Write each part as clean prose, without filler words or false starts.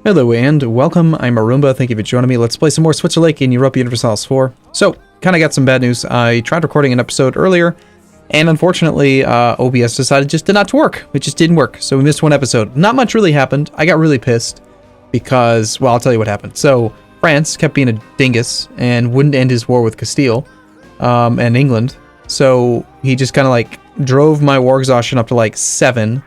Hello and welcome, I'm Arumba, thank you for joining me. Let's play some more Switzerlake in Europa Universalis IV. So, kind of got some bad news. I tried recording an episode earlier, and unfortunately, OBS decided just not to work. It just didn't work, so we missed one episode. Not much really happened. I got really pissed because, well, I'll tell you what happened. So, France kept being a dingus and wouldn't end his war with Castile and England. So, he just kind of like drove my war exhaustion up to like 7.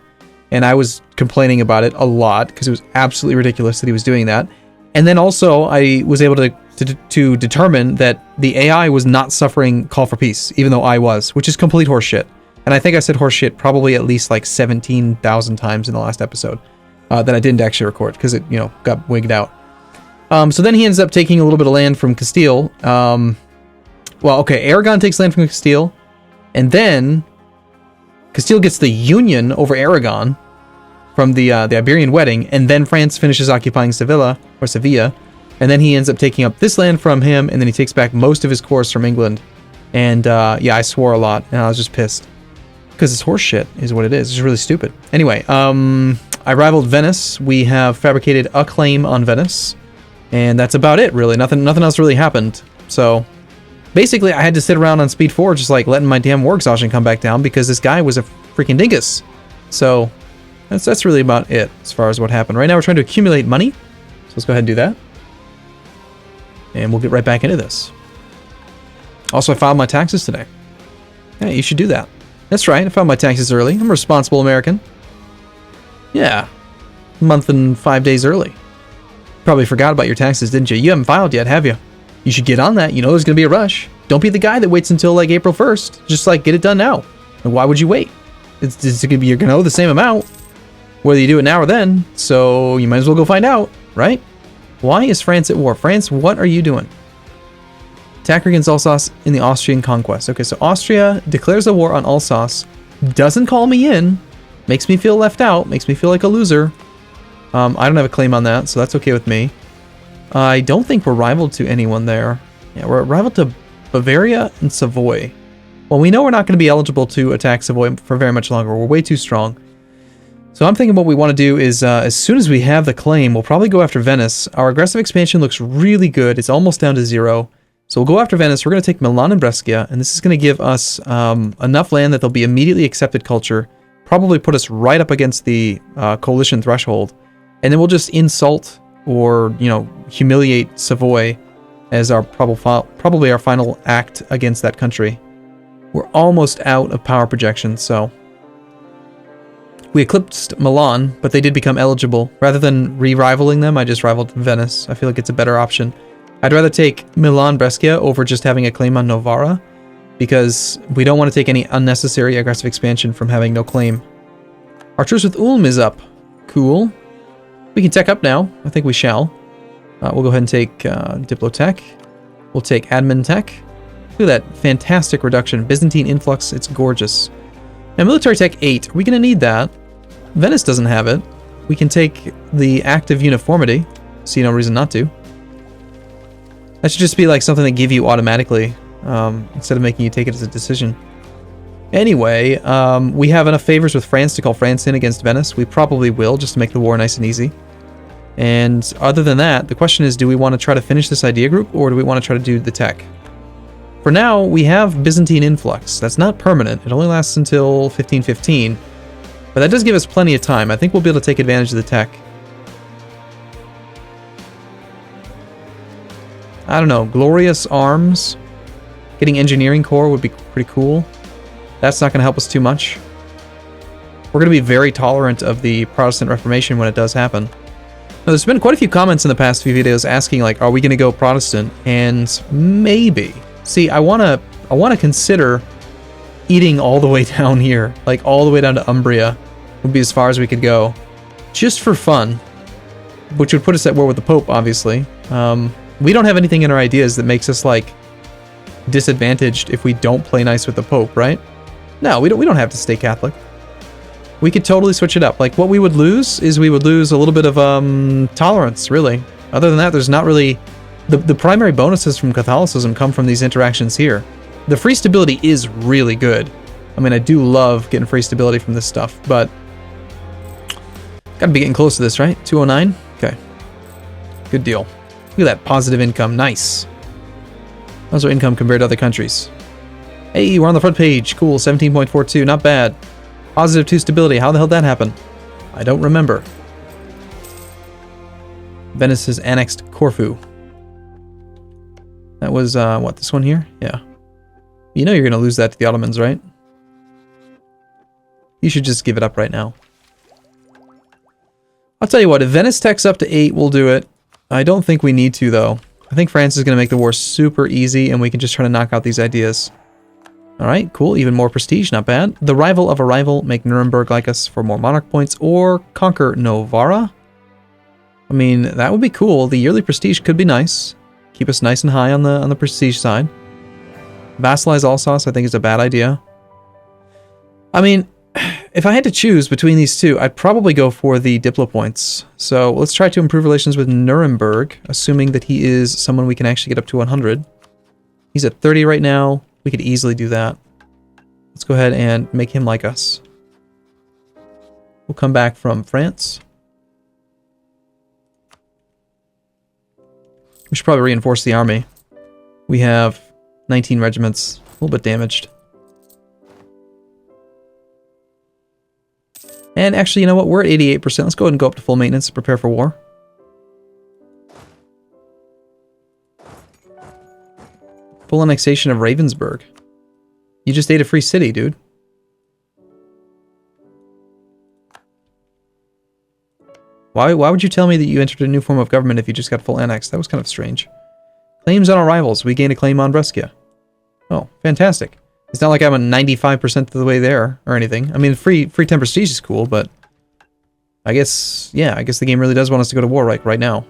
And I was complaining about it a lot because it was absolutely ridiculous that he was doing that. And then also I was able to determine that the AI was not suffering Call for Peace, even though I was, which is complete horseshit. And I think I said horseshit probably at least like 17,000 times in the last episode that I didn't actually record because it, got wigged out. So then he ends up taking a little bit of land from Castile. Aragon takes land from Castile, and then Castile gets the Union over Aragon from the Iberian wedding, and then France finishes occupying Sevilla, and then he ends up taking up this land from him, and then he takes back most of his cores from England. And I swore a lot, and I was just pissed. Because it's horseshit, is what it is. It's really stupid. Anyway, I rivaled Venice. We have fabricated a claim on Venice, and that's about it, really. Nothing else really happened. So basically, I had to sit around on speed 4, just like letting my damn war exhaustion come back down because this guy was a freaking dingus. So that's really about it as far as what happened. Right now, we're trying to accumulate money. So let's go ahead and do that. And we'll get right back into this. Also, I filed my taxes today. Yeah, you should do that. That's right, I filed my taxes early. I'm a responsible American. Yeah, a month and 5 days early. Probably forgot about your taxes, didn't you? You haven't filed yet, have you? You should get on that. You know there's going to be a rush. Don't be the guy that waits until like April 1st. Just like get it done now. And why would you wait? You're going to owe the same amount whether you do it now or then. So you might as well go find out, right? Why is France at war? France, what are you doing? Attack against Alsace in the Austrian conquest. Okay, so Austria declares a war on Alsace. Doesn't call me in. Makes me feel left out. Makes me feel like a loser. I don't have a claim on that, so that's okay with me. I don't think we're rivaled to anyone there. Yeah, we're rivaled to Bavaria and Savoy. Well, we know we're not going to be eligible to attack Savoy for very much longer. We're way too strong. So I'm thinking what we want to do is, as soon as we have the claim, we'll probably go after Venice. Our aggressive expansion looks really good. It's almost down to 0. So we'll go after Venice. We're going to take Milan and Brescia, and this is going to give us enough land that they'll be immediately accepted culture. Probably put us right up against the coalition threshold. And then we'll just insult or, humiliate Savoy as our probably our final act against that country. We're almost out of power projection, so we eclipsed Milan, but they did become eligible. Rather than re-rivaling them, I just rivaled Venice. I feel like it's a better option. I'd rather take Milan-Brescia over just having a claim on Novara, because we don't want to take any unnecessary aggressive expansion from having no claim. Our truce with Ulm is up. Cool. We can tech up now. I think we shall. We'll go ahead and take Diplotech. We'll take Admin Tech. Look at that fantastic reduction. Byzantine influx, it's gorgeous. Now, Military Tech 8, are we going to need that? Venice doesn't have it. We can take the Act of Uniformity. See no reason not to. That should just be like something they give you automatically, instead of making you take it as a decision. Anyway, we have enough favors with France to call France in against Venice. We probably will, just to make the war nice and easy. And other than that, the question is, do we want to try to finish this idea group, or do we want to try to do the tech? For now, we have Byzantine influx. That's not permanent. It only lasts until 1515. But that does give us plenty of time. I think we'll be able to take advantage of the tech. I don't know. Glorious Arms. Getting Engineering Corps would be pretty cool. That's not going to help us too much. We're going to be very tolerant of the Protestant Reformation when it does happen. Now, there's been quite a few comments in the past few videos asking, like, are we going to go Protestant? And maybe. See, I want to consider eating all the way down here, like all the way down to Umbria would be as far as we could go, just for fun, which would put us at war with the Pope, obviously. We don't have anything in our ideas that makes us like disadvantaged if we don't play nice with the Pope, right? No, we don't have to stay Catholic. We could totally switch it up. Like, what we would lose is we would lose a little bit of tolerance, really. Other than that, there's not really... The primary bonuses from Catholicism come from these interactions here. The free stability is really good. I mean, I do love getting free stability from this stuff, but gotta be getting close to this, right? 209? Okay. Good deal. Look at that positive income. Nice. How's our income compared to other countries? Hey, we're on the front page. Cool. 17.42. Not bad. Positive 2 stability. How the hell did that happen? I don't remember. Venice has annexed Corfu. That was, what, this one here? Yeah. You know you're going to lose that to the Ottomans, right? You should just give it up right now. I'll tell you what, if Venice techs up to 8, we'll do it. I don't think we need to, though. I think France is going to make the war super easy, and we can just try to knock out these ideas. Alright, cool. Even more prestige, not bad. The rival of a rival, make Nuremberg like us for more monarch points, or conquer Novara? I mean, that would be cool. The yearly prestige could be nice. Keep us nice and high on the prestige side. Vassalize Alsace, I think, is a bad idea. I mean, if I had to choose between these two, I'd probably go for the Diplo points. So let's try to improve relations with Nuremberg, assuming that he is someone we can actually get up to 100. He's at 30 right now. We could easily do that. Let's go ahead and make him like us. We'll come back from France. We should probably reinforce the army. We have 19 regiments, a little bit damaged. And actually, you know what? We're at 88%. Let's go ahead and go up to full maintenance, prepare for war. Full annexation of Ravensburg. You just ate a free city, dude. Why would you tell me that you entered a new form of government if you just got full annex? That was kind of strange. Claims on our rivals. We gain a claim on Brescia. Oh, fantastic. It's not like I'm a 95% of the way there or anything. I mean, free 10 prestige is cool, but I guess, yeah, I guess the game really does want us to go to war right now.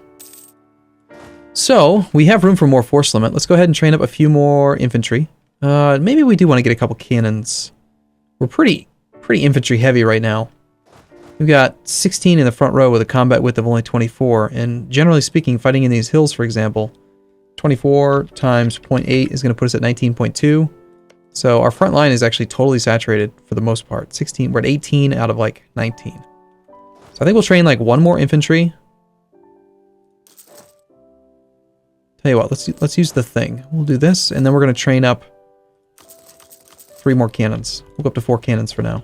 So, we have room for more force limit. Let's go ahead and train up a few more infantry. Maybe we do want to get a couple cannons. We're pretty infantry heavy right now. We've got 16 in the front row with a combat width of only 24, and generally speaking, fighting in these hills, for example, 24 times 0.8 is going to put us at 19.2. So our front line is actually totally saturated for the most part. 16, we're at 18 out of like 19. So I think we'll train like one more infantry. Tell you what, let's use the thing. We'll do this, and then we're going to train up 3 more cannons. We'll go up to 4 cannons for now.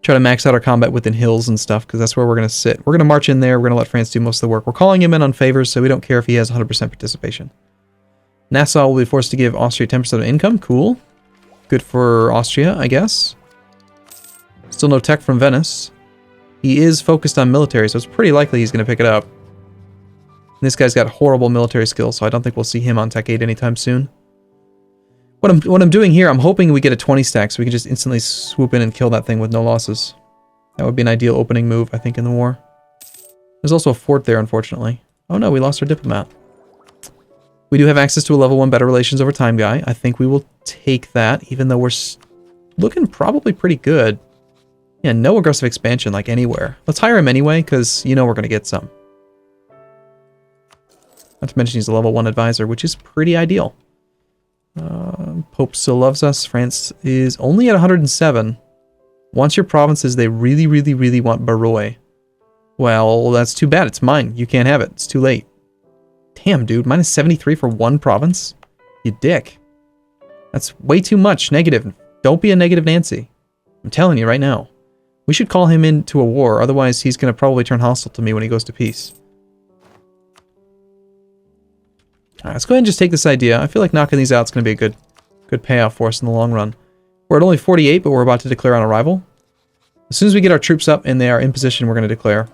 Try to max out our combat within hills and stuff, because that's where we're going to sit. We're going to march in there. We're going to let France do most of the work. We're calling him in on favors, so we don't care if he has 100% participation. Nassau will be forced to give Austria 10% of income. Cool. Good for Austria, I guess. Still no tech from Venice. He is focused on military, so it's pretty likely he's going to pick it up. And this guy's got horrible military skills, so I don't think we'll see him on Tech 8 anytime soon. What I'm doing here, I'm hoping we get a 20 stack so we can just instantly swoop in and kill that thing with no losses. That would be an ideal opening move, I think, in the war. There's also a fort there, unfortunately. Oh no, we lost our diplomat. We do have access to a level 1 better relations over time guy. I think we will take that, even though we're looking probably pretty good. Yeah, no aggressive expansion, like, anywhere. Let's hire him anyway, because you know we're going to get some. Not to mention he's a level 1 advisor, which is pretty ideal. Pope still loves us. France is only at 107. Wants your provinces. They really, really, really want Barrois. Well, that's too bad. It's mine. You can't have it. It's too late. Damn, dude. Minus 73 for one province? You dick. That's way too much. Negative. Don't be a negative Nancy. I'm telling you right now. We should call him into a war. Otherwise, he's going to probably turn hostile to me when he goes to peace. Alright, let's go ahead and just take this idea. I feel like knocking these out is going to be a good payoff for us in the long run. We're at only 48, but we're about to declare on arrival. As soon as we get our troops up and they are in position, we're going to declare.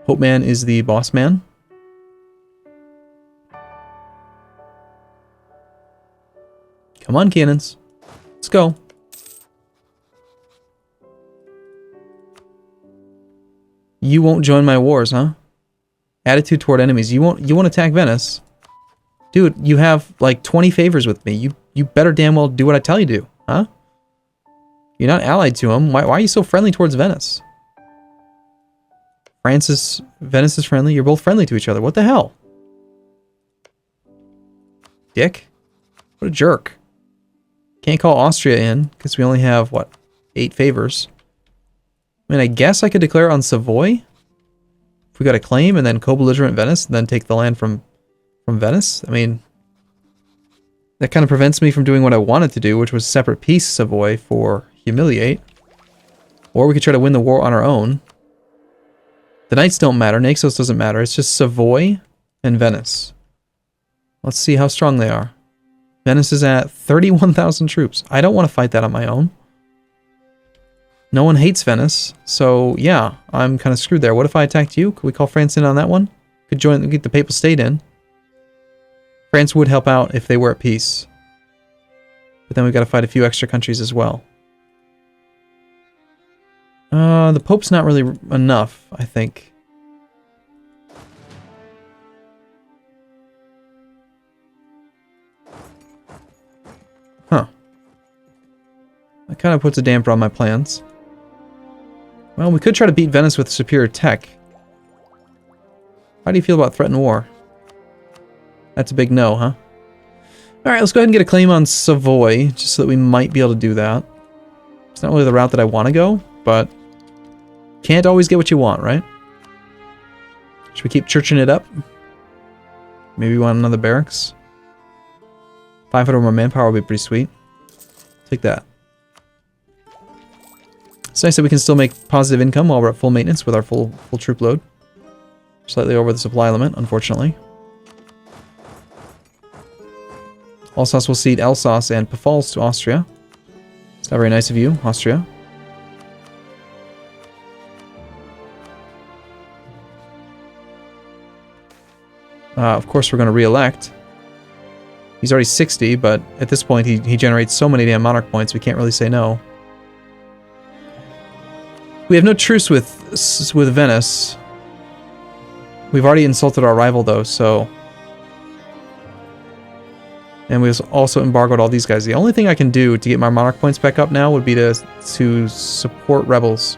Pope Man is the boss man. Come on, cannons. Let's go. You won't join my wars, huh? Attitude toward enemies. You won't attack Venice. Dude, you have like 20 favors with me. You better damn well do what I tell you to, huh? You're not allied to him. Why are you so friendly towards Venice? Venice is friendly. You're both friendly to each other. What the hell? Dick. What a jerk. Can't call Austria in because we only have, what, 8 favors. I mean, I guess I could declare on Savoy. we got a claim and then co-belligerent Venice, and then take the land from Venice? I mean, that kind of prevents me from doing what I wanted to do, which was separate peace Savoy for humiliate. Or we could try to win the war on our own. The knights don't matter. Naxos doesn't matter. It's just Savoy and Venice. Let's see how strong they are. Venice is at 31,000 troops. I don't want to fight that on my own. No one hates Venice, so yeah, I'm kind of screwed there. What if I attacked you? Could we call France in on that one? Could get the Papal State in. France would help out if they were at peace. But then we've got to fight a few extra countries as well. The Pope's not really enough, I think. Huh. That kind of puts a damper on my plans. Well, we could try to beat Venice with superior tech. How do you feel about threatened war? That's a big no, huh? Alright, let's go ahead and get a claim on Savoy, just so that we might be able to do that. It's not really the route that I want to go, but can't always get what you want, right? Should we keep churching it up? Maybe we want another barracks? 500 more manpower would be pretty sweet. Take that. It's nice that we can still make positive income while we're at full maintenance with our full troop load. Slightly over the supply limit, unfortunately. Alsace will cede Alsace and Pfalz to Austria. It's not very nice of you, Austria. Of course, we're going to re-elect. He's already 60, but at this point, he generates so many damn monarch points, we can't really say no. We have no truce with Venice. We've already insulted our rival, though, so... And we've also embargoed all these guys. The only thing I can do to get my monarch points back up now would be to support rebels.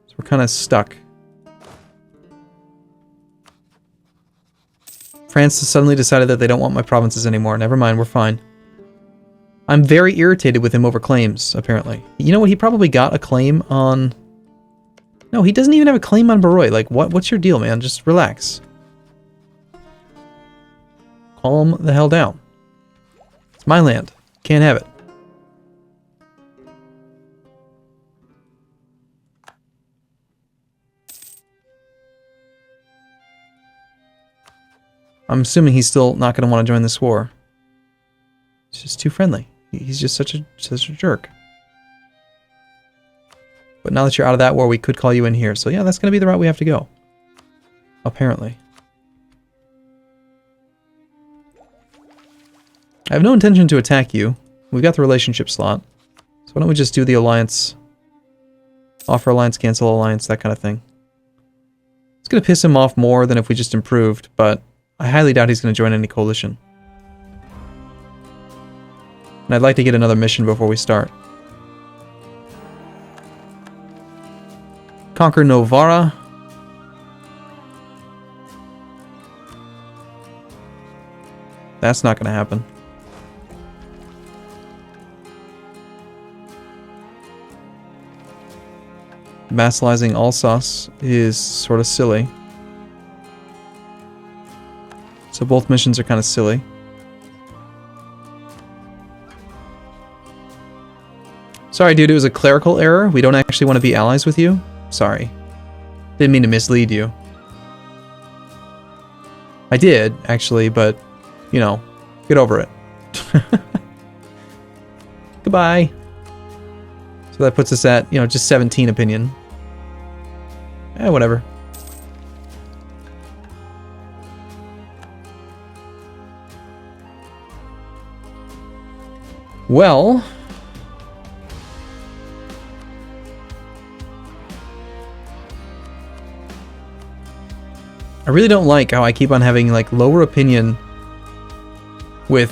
So we're kind of stuck. France has suddenly decided that they don't want my provinces anymore. Never mind, we're fine. I'm very irritated with him over claims, apparently. You know what? He probably got a claim on... No, he doesn't even have a claim on Barroy. Like, what's your deal, man? Just relax. Calm the hell down. It's my land. Can't have it. I'm assuming he's still not going to want to join this war. It's just too friendly. He's just such a jerk. But now that you're out of that war, we could call you in here. So yeah, that's going to be the route we have to go. Apparently. I have no intention to attack you. We've got the relationship slot. So why don't we just do the alliance? Offer alliance, cancel alliance, that kind of thing. It's going to piss him off more than if we just improved, but I highly doubt he's going to join any coalition. And I'd like to get another mission before we start. Conquer Novara. That's not going to happen. Vassalizing Alsace is sort of silly. So both missions are kind of silly. Sorry, dude, it was a clerical error. We don't actually want to be allies with you. Sorry. Didn't mean to mislead you. I did, actually, but, you know, get over it. Goodbye. So that puts us at, you know, just 17 opinion. Whatever. Well... I really don't like how I keep on having, like, lower opinion with...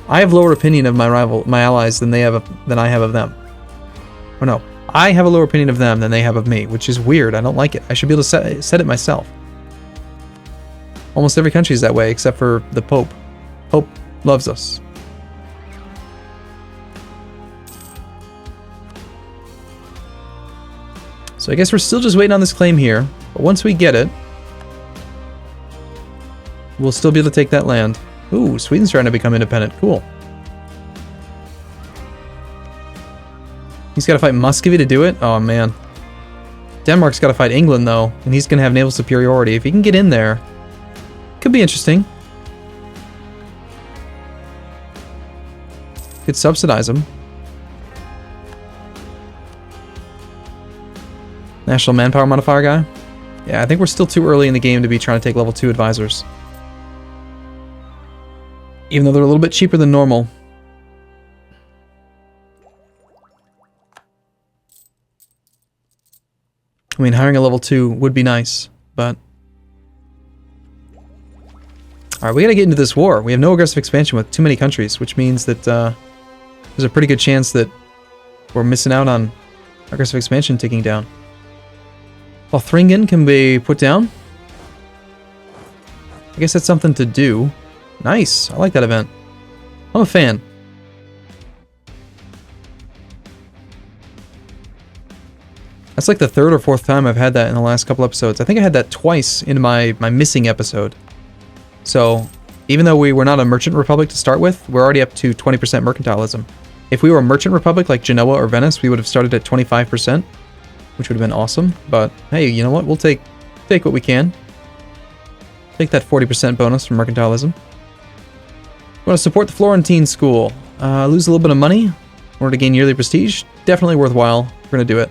I have lower opinion of my allies than I have of them. Or no, I have a lower opinion of them than they have of me, which is weird. I don't like it. I should be able to set it myself. Almost every country is that way, except for the Pope. Pope loves us. So I guess we're still just waiting on this claim here. But once we get it, we'll still be able to take that land. Ooh, Sweden's trying to become independent. Cool. He's got to fight Muscovy to do it? Oh, man. Denmark's got to fight England, though. And he's going to have naval superiority. If he can get in there, could be interesting. Could subsidize him. National manpower modifier guy? Yeah, I think we're still too early in the game to be trying to take level 2 advisors. Even though they're a little bit cheaper than normal. I mean, hiring a level 2 would be nice, but... Alright, we gotta get into this war. We have no aggressive expansion with too many countries, which means that there's a pretty good chance that we're missing out on aggressive expansion ticking down. Lothringen can be put down. I guess that's something to do. Nice. I like that event. I'm a fan. That's like the third or fourth time I've had that in the last couple episodes. I think I had that twice in my missing episode. So, even though we were not a merchant republic to start with, we're already up to 20% mercantilism. If we were a merchant republic like Genoa or Venice, we would have started at 25%, which would have been awesome. But hey, you know what? We'll take what we can. Take that 40% bonus from mercantilism. We want to support the Florentine school. Lose a little bit of money in order to gain yearly prestige. Definitely worthwhile. We're going to do it.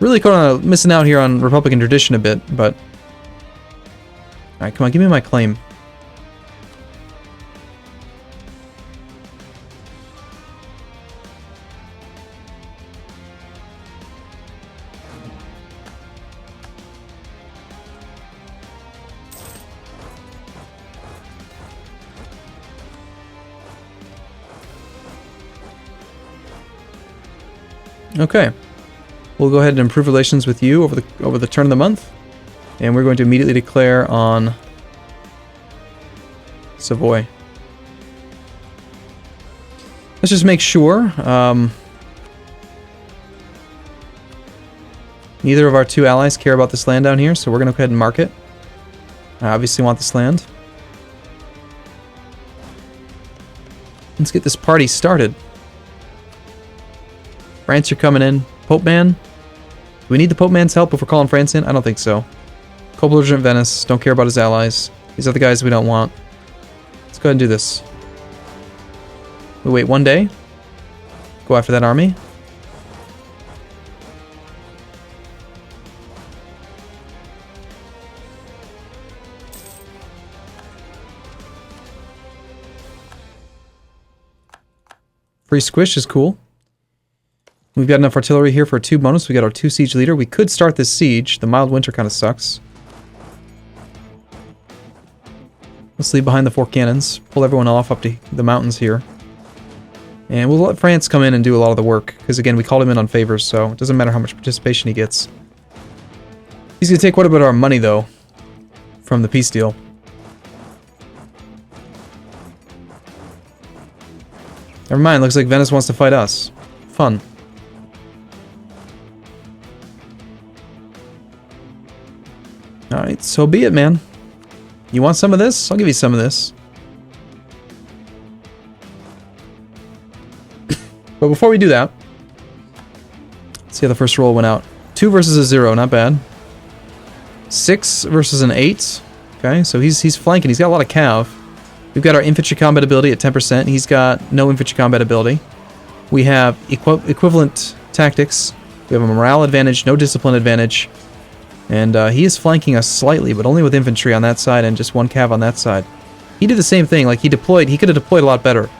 Really kind of missing out here on Republican tradition a bit, but... Alright, come on, give me my claim. Okay. We'll go ahead and improve relations with you over the turn of the month. And we're going to immediately declare on Savoy. Let's just make sure neither of our two allies care about this land down here, so we're going to go ahead and mark it. I obviously want this land. Let's get this party started. France, you're coming in. Pope Man? Do we need the Pope Man's help if we're calling France in? I don't think so. Co-belligerent Venice. Don't care about his allies. These are the guys we don't want. Let's go ahead and do this. We wait one day. Go after that army. Free squish is cool. We've got enough artillery here for a 2 bonus. We got our 2 siege leader. We could start this siege. The mild winter kind of sucks. Let's leave behind the 4 cannons. Pull everyone off up to the mountains here. And we'll let France come in and do a lot of the work. Because again, we called him in on favors, so it doesn't matter how much participation he gets. He's going to take quite a bit of our money, though, from the peace deal. Never mind, looks like Venice wants to fight us. Fun. Alright, so be it, man. You want some of this? I'll give you some of this. But before we do that, let's see how the first roll went out. 2 versus a 0, not bad. 6 versus an 8. Okay, so he's flanking. He's got a lot of cav. We've got our infantry combat ability at 10%. He's got no infantry combat ability. We have equivalent tactics. We have a morale advantage, no discipline advantage. And he is flanking us slightly, but only with infantry on that side and just 1 cav on that side. He did the same thing. Like, he could have deployed a lot better.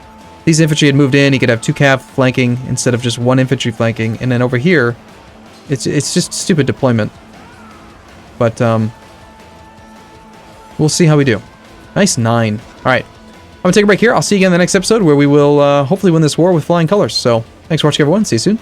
These infantry had moved in, he could have 2 cav flanking instead of just 1 infantry flanking. And then over here, it's just stupid deployment. But, we'll see how we do. Nice 9. Alright. I'm going to take a break here. I'll see you again in the next episode where we will hopefully win this war with flying colors. So, thanks for watching, everyone. See you soon.